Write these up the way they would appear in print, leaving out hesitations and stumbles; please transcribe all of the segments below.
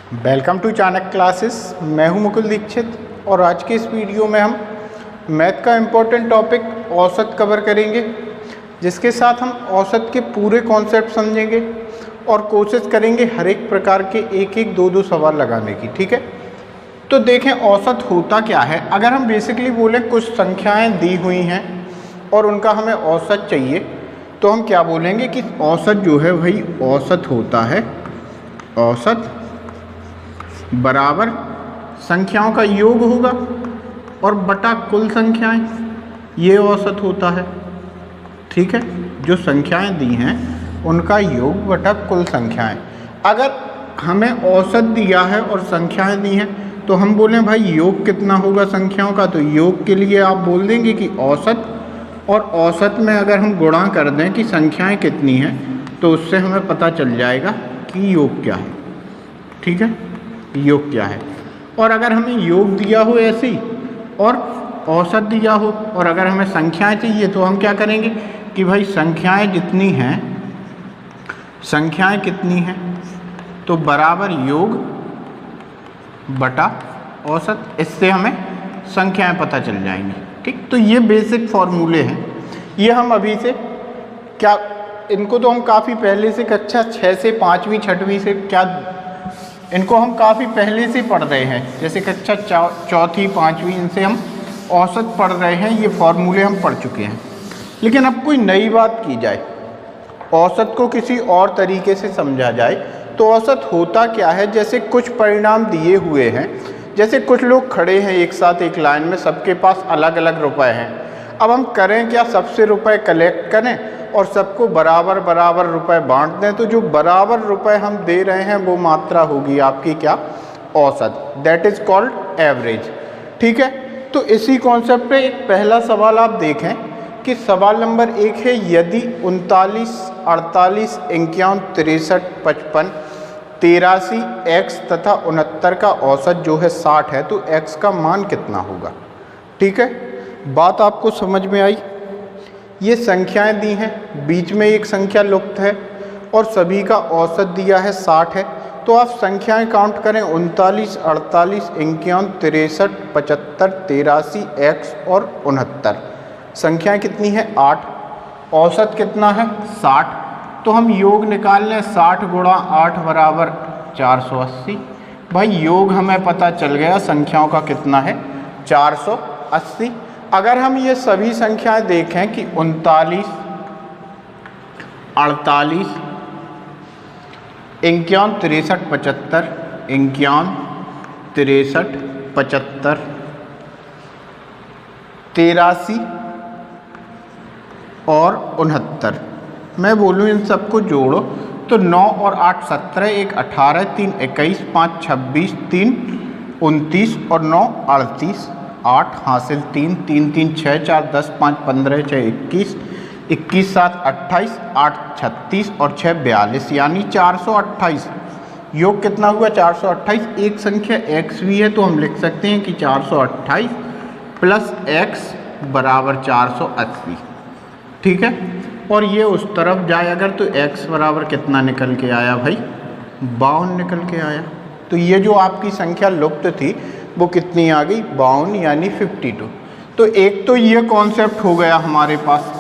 Welcome to Chanakya classes. मैं हूं मुकुल दीक्षित और आज के इस वीडियो में हम मैथ का इम्पोर्टेंट टॉपिक औसत कवर करेंगे, जिसके साथ हम औसत के पूरे कॉन्सेप्ट समझेंगे और कोशिश करेंगे हर एक प्रकार के एक एक दो दो सवाल लगाने की। ठीक है, तो देखें औसत होता क्या है। अगर हम बेसिकली बोलें कुछ संख्याएं दी हुई हैं और उनका हमें औसत चाहिए, तो हम क्या बोलेंगे कि औसत जो है भाई औसत होता है, औसत बराबर संख्याओं का योग होगा और बटा कुल संख्याएं, ये औसत होता है। ठीक है, जो संख्याएं दी हैं उनका योग बटा कुल संख्याएं। अगर हमें औसत दिया है और संख्याएं दी हैं तो हम बोलें भाई योग कितना होगा संख्याओं का, तो योग के लिए आप बोल देंगे कि औसत, और औसत में अगर हम गुणा कर दें कि संख्याएं कितनी हैं तो उससे हमें पता चल जाएगा कि योग क्या है। ठीक है, योग क्या है। और अगर हमें योग दिया हो ऐसे ही और औसत दिया हो और अगर हमें संख्याएं चाहिए तो हम क्या करेंगे कि भाई संख्याएं जितनी हैं, संख्याएं कितनी हैं तो बराबर योग बटा औसत, इससे हमें संख्याएं पता चल जाएंगी। ठीक, तो ये बेसिक फॉर्मूले हैं। ये हम अभी से क्या, इनको तो हम काफ़ी पहले से कक्षा 6 से 5वीं 6वीं से क्या, इनको हम काफ़ी पहले से पढ़ रहे हैं। जैसे कक्षा 4वीं 5वीं इनसे हम औसत पढ़ रहे हैं, ये फॉर्मूले हम पढ़ चुके हैं। लेकिन अब कोई नई बात की जाए, औसत को किसी और तरीके से समझा जाए तो औसत होता क्या है। जैसे कुछ परिणाम दिए हुए हैं, जैसे कुछ लोग खड़े हैं एक साथ एक लाइन में, सबके पास अलग अलग रुपए हैं। अब हम करें क्या, सबसे रुपए कलेक्ट करें और सबको बराबर बराबर रुपए बांट दें, तो जो बराबर रुपए हम दे रहे हैं वो मात्रा होगी आपकी क्या, औसत। That is called average. ठीक है, तो इसी कॉन्सेप्ट पे एक पहला सवाल आप देखें कि सवाल नंबर 1 है, यदि 39, 48, 51, 63, 55, 83 x तथा 69 का औसत जो है 60 है, तो x का मान कितना होगा। ठीक है, बात आपको समझ में आई। ये संख्याएं दी हैं, बीच में एक संख्या लुप्त है और सभी का औसत दिया है 60 है। तो आप संख्याएं काउंट करें, 39, 48, 51, 63, 75, 83 x और 69। संख्याएं कितनी है 8, औसत कितना है 60। तो हम योग निकाल लें, 60 गुणा 8 बराबर 480। भाई योग हमें पता चल गया संख्याओं का कितना है 480। अगर हम ये सभी संख्याएं देखें कि 39, 48, 51, 63, 75, 51, 63, 75, 83 और 69, मैं बोलूँ इन सबको जोड़ो तो 9 और 8 17, 1 18, 3 21, 5 26, 3 29 और 9 38, 8 हासिल 3, 3 3 6 4 10 5 15 6 21, 21 7 28, 8 36 और 6 42, यानी 428। योग कितना हुआ 428। एक संख्या x भी है तो हम लिख सकते हैं कि 428 प्लस x बराबर 480। ठीक है, और ये उस तरफ जाए अगर तो x बराबर कितना निकल के आया भाई, 52 निकल के आया। तो ये जो आपकी संख्या लुप्त थी वो कितनी आ गई, 52 यानी 52। तो एक तो ये कॉन्सेप्ट हो गया हमारे पास।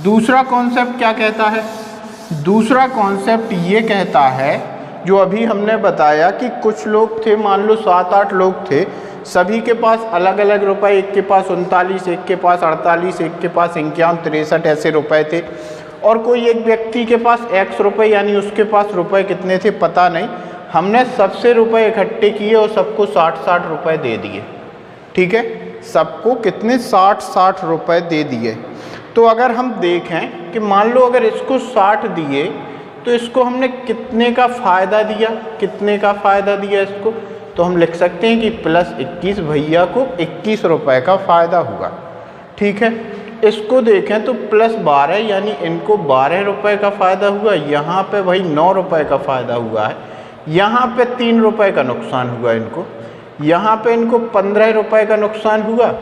दूसरा कॉन्सेप्ट क्या कहता है, दूसरा कॉन्सेप्ट ये कहता है जो अभी हमने बताया कि कुछ लोग थे, मान लो 7-8 लोग थे, सभी के पास अलग अलग रुपए, एक के पास 39, एक के पास 48, एक के पास 51, 63 ऐसे रुपए थे। और कोई एक व्यक्ति के पास x रुपए, यानी उसके पास रुपए कितने थे पता नहीं, हमने सबसे रुपए इकट्ठे किए और सबको 60-60 रुपए दे दिए। ठीक है, सबको कितने 60-60 रुपए दे दिए। तो अगर हम देखें कि मान लो अगर इसको 60 दिए तो इसको हमने कितने का फ़ायदा दिया, कितने का फ़ायदा दिया इसको, तो हम लिख सकते हैं कि प्लस 21, भैया को 21 रुपए का फ़ायदा हुआ। ठीक है, इसको देखें तो प्लस 12, यानी इनको 12 रुपए का फ़ायदा हुआ। यहाँ पे भाई 9 रुपए का फ़ायदा हुआ है, यहाँ पे 3 रुपए का नुकसान हुआ इनको, यहाँ पे इनको 15 रुपए का नुकसान हुआ,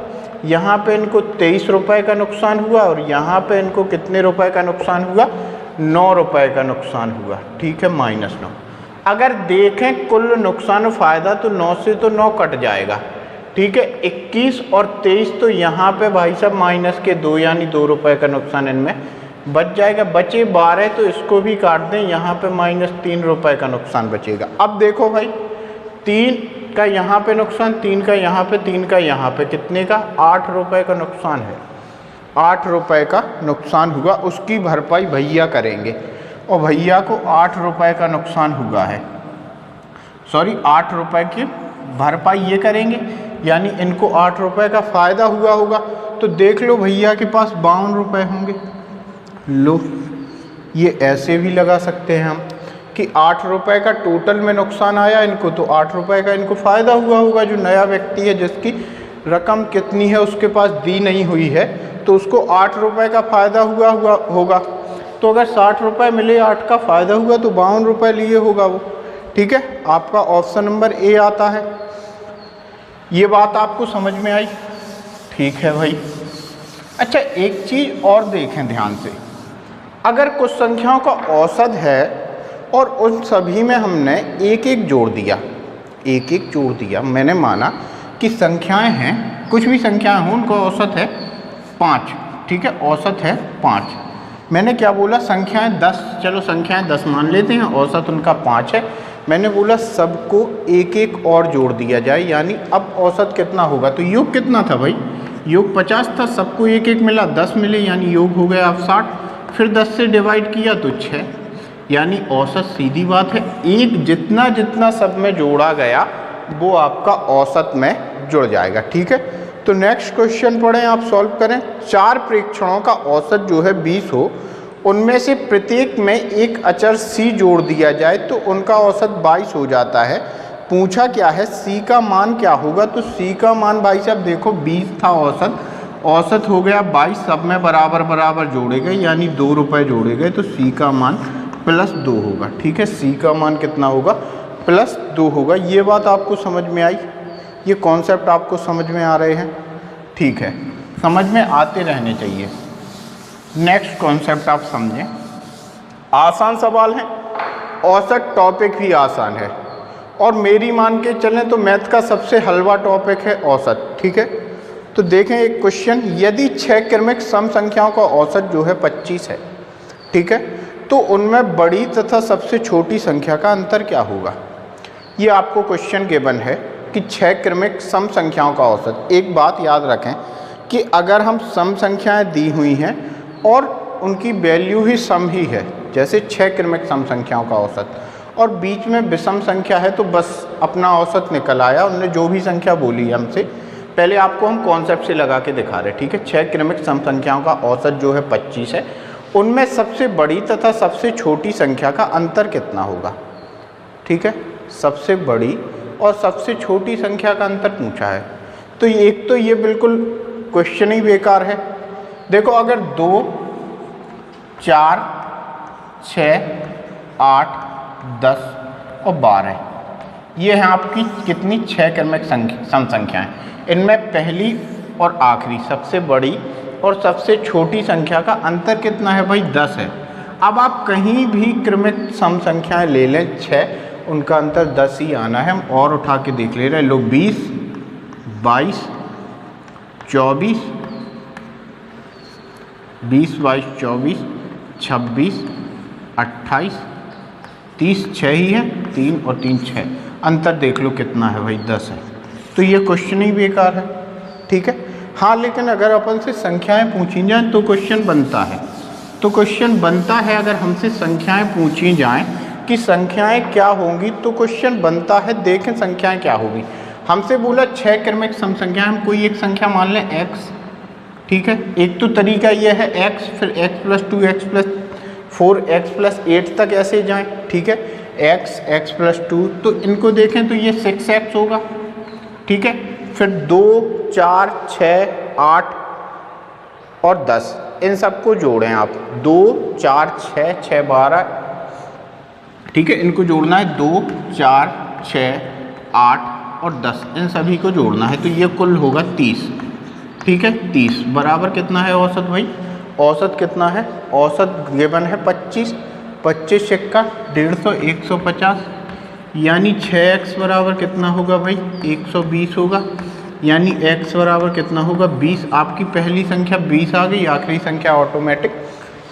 यहाँ पे इनको 23 रुपए का नुकसान हुआ और यहाँ पे इनको कितने रुपए का नुकसान हुआ, 9 रुपए का नुकसान हुआ। ठीक है, -9। अगर देखें कुल नुकसान फ़ायदा तो 9 से तो 9 कट जाएगा, ठीक है। 21 और 23 तो यहाँ पे भाई साहब माइनस के 2 यानी 2 रुपए का नुकसान इनमें बच जाएगा। बचे 12 तो इसको भी काट दें, यहाँ पे माइनस 3 रुपए का नुकसान बचेगा। अब देखो भाई 3 का यहाँ पे नुकसान, 3 का यहाँ पे, 3 का यहाँ पे, कितने का 8 रुपए का नुकसान है। 8 रुपए का नुकसान हुआ, उसकी भरपाई भैया करेंगे और भैया को 8 रुपए का नुकसान हुआ है, सॉरी 8 रुपए की भरपाई ये करेंगे, यानी इनको 8 रुपए का फ़ायदा हुआ होगा। तो देख लो भैया के पास 52 रुपए होंगे। लो ये ऐसे भी लगा सकते हैं हम कि 8 रुपए का टोटल में नुकसान आया इनको, तो 8 रुपए का इनको फ़ायदा हुआ होगा। जो नया व्यक्ति है जिसकी रकम कितनी है उसके पास दी नहीं हुई है, तो उसको 8 रुपए का फ़ायदा हुआ होगा। तो अगर 60 रुपए मिले, 8 का फ़ायदा हुआ तो 52 रुपए लिए होगा वो, ठीक है। आपका ऑप्शन नंबर ए आता है। ये बात आपको समझ में आई, ठीक है भाई। अच्छा एक चीज़ और देखें ध्यान से, अगर कुछ संख्याओं का औसत है और उन सभी में हमने एक एक जोड़ दिया, एक एक जोड़ दिया, मैंने माना कि संख्याएं हैं, कुछ भी संख्याएं हों उनका औसत है 5, ठीक है, औसत है 5। मैंने क्या बोला, संख्याएं 10, चलो संख्याएं 10 मान लेते हैं, औसत उनका 5 है। मैंने बोला सबको एक एक और जोड़ दिया जाए, यानी अब औसत कितना होगा। तो योग कितना था भाई, योग 50 था, सबको एक एक मिला, 10 मिले, यानी योग हो गया अब 60। फिर 10 से डिवाइड किया तो 6, यानी औसत सीधी बात है एक जितना जितना सब में जोड़ा गया वो आपका औसत में जुड़ जाएगा, ठीक है। तो नेक्स्ट क्वेश्चन पढ़ें, आप सॉल्व करें। 4 प्रेक्षणों का औसत जो है 20 हो, उनमें से प्रत्येक में एक अचर c जोड़ दिया जाए तो उनका औसत 22 हो जाता है। पूछा क्या है c का मान क्या होगा। तो c का मान भाई साहब देखो 20 था औसत, औसत हो गया 22, सब में बराबर बराबर जोड़े गए यानी 2 रुपए जोड़े गए, तो c का मान +2 होगा, ठीक है। c का मान कितना होगा, +2 होगा। ये बात आपको समझ में आई, ये कॉन्सेप्ट आपको समझ में आ रहे हैं, ठीक है, समझ में आते रहने चाहिए। नेक्स्ट कॉन्सेप्ट आप समझें, आसान सवाल है, औसत टॉपिक भी आसान है और मेरी मान के चलें तो मैथ का सबसे हलवा टॉपिक है औसत, ठीक है। तो देखें एक क्वेश्चन, यदि 6 क्रमिक सम संख्याओं का औसत जो है 25 है, ठीक है, तो उनमें बड़ी तथा सबसे छोटी संख्या का अंतर क्या होगा। ये आपको क्वेश्चन गिवन है कि 6 क्रमिक सम संख्याओं का औसत। एक बात याद रखें कि अगर हम सम संख्याएं दी हुई हैं और उनकी वैल्यू ही सम ही है, जैसे 6 क्रमिक सम संख्याओं का औसत, और बीच में विषम संख्या है, तो बस अपना औसत निकल आया, उन्होंने जो भी संख्या बोली हमसे, पहले आपको हम कॉन्सेप्ट से लगा के दिखा रहे, ठीक है। 6 क्रमिक सम संख्याओं का औसत जो है 25 है, उनमें सबसे बड़ी तथा सबसे छोटी संख्या का अंतर कितना होगा, ठीक है। सबसे बड़ी और सबसे छोटी संख्या का अंतर पूछा है, तो एक तो ये बिल्कुल क्वेश्चन ही बेकार है। देखो अगर 2, 4, 6, 8, 10 और 12 ये हैं आपकी कितनी 6 क्रमिक सम संख्याएं। इनमें पहली और आखिरी सबसे बड़ी और सबसे छोटी संख्या का अंतर कितना है भाई, 10 है। अब आप कहीं भी क्रमिक सम संख्याएं ले लें 6, उनका अंतर 10 ही आना है। हम और उठा के देख ले रहे हैं, लोग 20, 22, 24, 20, 22, 24, 26, 28, 30, 6 ही है, 3 और 3 6, अंतर देख लो कितना है भाई, 10 है। तो ये क्वेश्चन ही बेकार है, ठीक है। हाँ लेकिन अगर अपन से संख्याएं पूछी जाएं तो क्वेश्चन बनता है, तो क्वेश्चन बनता है अगर हमसे संख्याएं पूछी जाएं कि संख्याएं क्या होंगी, तो क्वेश्चन बनता है। देखें संख्याएं क्या होगी, हमसे बोला 6 क्रमिक सम संख्या, हम कोई एक संख्या मान लें x, ठीक है। एक तो तरीका यह है x, फिर x + 2, x + 4, x + 8 तक ऐसे जाएं, ठीक है। x, x + 2, तो इनको देखें तो ये 6x होगा, ठीक है। फिर 2, 4, 6, 8 और 10, इन सबको जोड़ें आप, 2, 4, 6, 6, 12, ठीक है, इनको जोड़ना है 2, 4, 6, 8 और 10, इन सभी को जोड़ना है, तो ये कुल होगा 30, ठीक है। 30 बराबर कितना है औसत भाई, औसत कितना है, औसत गिवन है 25, 25 सिक्का 150, 150, यानी 6x बराबर कितना होगा भाई 120 होगा, यानी x बराबर कितना होगा 20। आपकी पहली संख्या 20 आ गई, आखिरी संख्या ऑटोमेटिक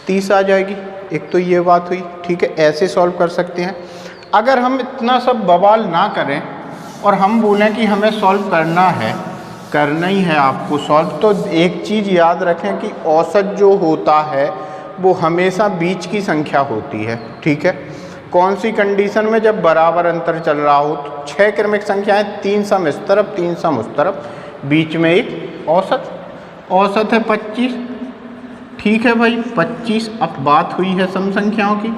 30 आ जाएगी। एक तो ये बात हुई, ठीक है, ऐसे सॉल्व कर सकते हैं। अगर हम इतना सब बवाल ना करें और हम बोलें कि हमें सॉल्व करना ही है आपको सॉल्व, तो एक चीज़ याद रखें कि औसत जो होता है वो हमेशा बीच की संख्या होती है, ठीक है। कौन सी कंडीशन में? जब बराबर अंतर चल रहा हो। तो 6 क्रमिक संख्याएं, 3 सम इस तरफ 3 सम उस तरफ, बीच में एक औसत है 25, ठीक है भाई 25। अब बात हुई है सम संख्याओं की,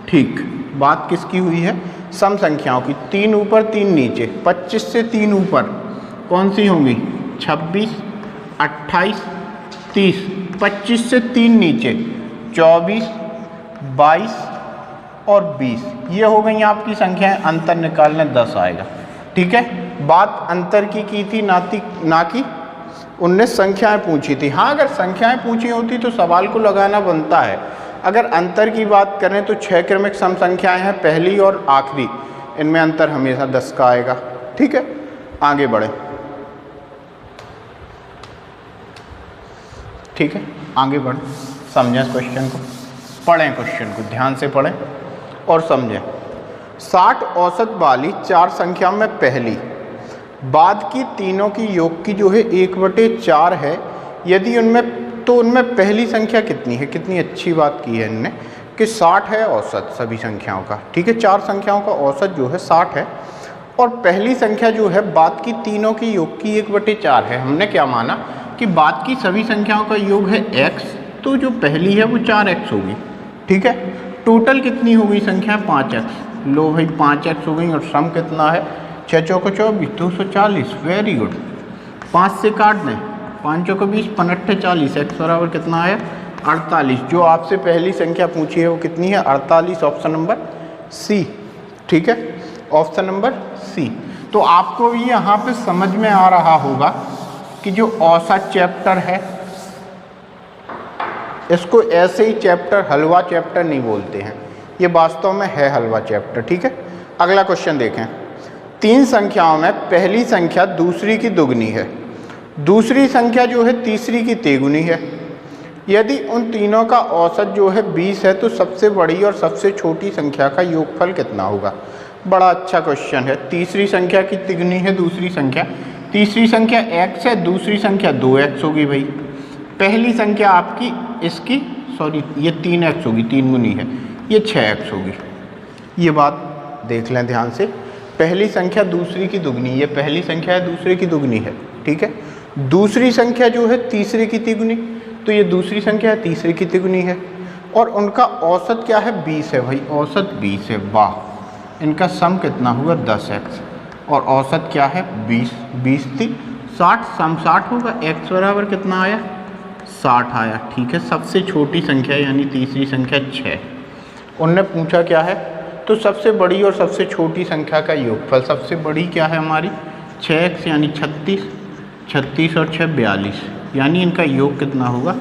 ठीक, बात किसकी हुई है? सम संख्याओं की। 3 ऊपर 3 नीचे, 25 से 3 ऊपर कौन सी होंगी? 26, 28, 30। 25 से 3 नीचे 24, 22 और 20, ये हो गई आपकी संख्याएं। अंतर निकालने 10 आएगा, ठीक है। बात अंतर की थी ना कि उनने संख्याएं पूछी थी। हाँ, अगर संख्याएं पूछी होती तो सवाल को लगाना बनता है। अगर अंतर की बात करें तो 6 क्रमिक सम संख्याएं हैं, पहली और आखिरी, इनमें अंतर हमेशा 10 का आएगा, ठीक है। आगे बढ़े, ठीक है, आगे बढ़े, समझें इस क्वेश्चन को, पढ़ें क्वेश्चन को, ध्यान से पढ़ें और समझें। 60 औसत वाली 4 संख्या में पहली, बाद की तीनों की योग की जो है 1/4 है, यदि उनमें पहली संख्या कितनी है? कितनी अच्छी बात की है इनने कि 60 है औसत सभी संख्याओं का, ठीक है। 4 संख्याओं का औसत जो है 60 है और पहली संख्या जो है बाद की तीनों की योग की 1/4 है। हमने क्या माना कि बाद की सभी संख्याओं का योग है x, तो जो पहली है वो 4x होगी, ठीक है। टोटल कितनी हो गई संख्या? 5x। लो भाई 5x हो गई और सम कितना है? 6 चौको 24, 240। वेरी गुड, 5 से काट दें, 5 चौको 20, 5 40। x बराबर कितना आया? 48। जो आपसे पहली संख्या पूछी है वो कितनी है? 48। ऑप्शन नंबर सी, ठीक है, ऑप्शन नंबर सी। तो आपको भी यहाँ पे समझ में आ रहा होगा कि जो औसत चैप्टर है इसको ऐसे ही चैप्टर हलवा चैप्टर नहीं बोलते हैं, ये वास्तव में है हलवा चैप्टर, ठीक है। अगला क्वेश्चन देखें। 3 संख्याओं में पहली संख्या दूसरी की दुगनी है, दूसरी संख्या जो है तीसरी की तेगुनी है। यदि उन तीनों का औसत जो है 20 है तो सबसे बड़ी और सबसे छोटी संख्या का योगफल कितना होगा? बड़ा अच्छा क्वेश्चन है। तीसरी संख्या की तिगुनी है दूसरी संख्या, तीसरी संख्या x है, दूसरी संख्या 2x होगी भाई। पहली संख्या आपकी इसकी ये 3x होगी, 3 गुनी है, ये 6x होगी। ये बात देख लें ध्यान से, पहली संख्या दूसरी की दुगनी, ये पहली संख्या है दूसरे की दुगनी है, ठीक है। दूसरी संख्या जो है तीसरे की तिगुनी, तो ये दूसरी संख्या है तीसरे की तिगुनी है और उनका औसत क्या है? 20 है भाई, औसत 20 है। वाह, इनका सम कितना हुआ? 10x और औसत क्या है? 20। 20 थी 60, सम 60 होगा। x बराबर कितना आया? 60 आया, ठीक है। सबसे छोटी संख्या यानी तीसरी संख्या 6। उनने पूछा क्या है? तो सबसे बड़ी और सबसे छोटी संख्या का योगफल। सबसे बड़ी क्या है हमारी? 6x यानी 36, 36 और 6 42, यानी इनका योग कितना होगा?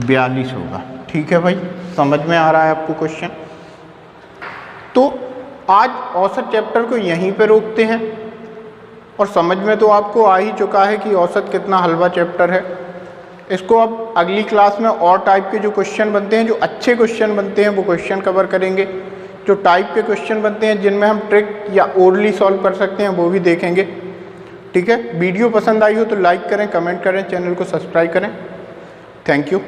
42 होगा, ठीक है भाई। समझ में आ रहा है आपको क्वेश्चन? तो आज औसत चैप्टर को यहीं पे रोकते हैं और समझ में तो आपको आ ही चुका है कि औसत कितना हलवा चैप्टर है। इसको अब अगली क्लास में और टाइप के जो क्वेश्चन बनते हैं, जो अच्छे क्वेश्चन बनते हैं वो क्वेश्चन कवर करेंगे। जो टाइप के क्वेश्चन बनते हैं जिनमें हम ट्रिक या ओरली सॉल्व कर सकते हैं वो भी देखेंगे, ठीक है। वीडियो पसंद आई हो तो लाइक करें, कमेंट करें, चैनल को सब्सक्राइब करें। Thank you.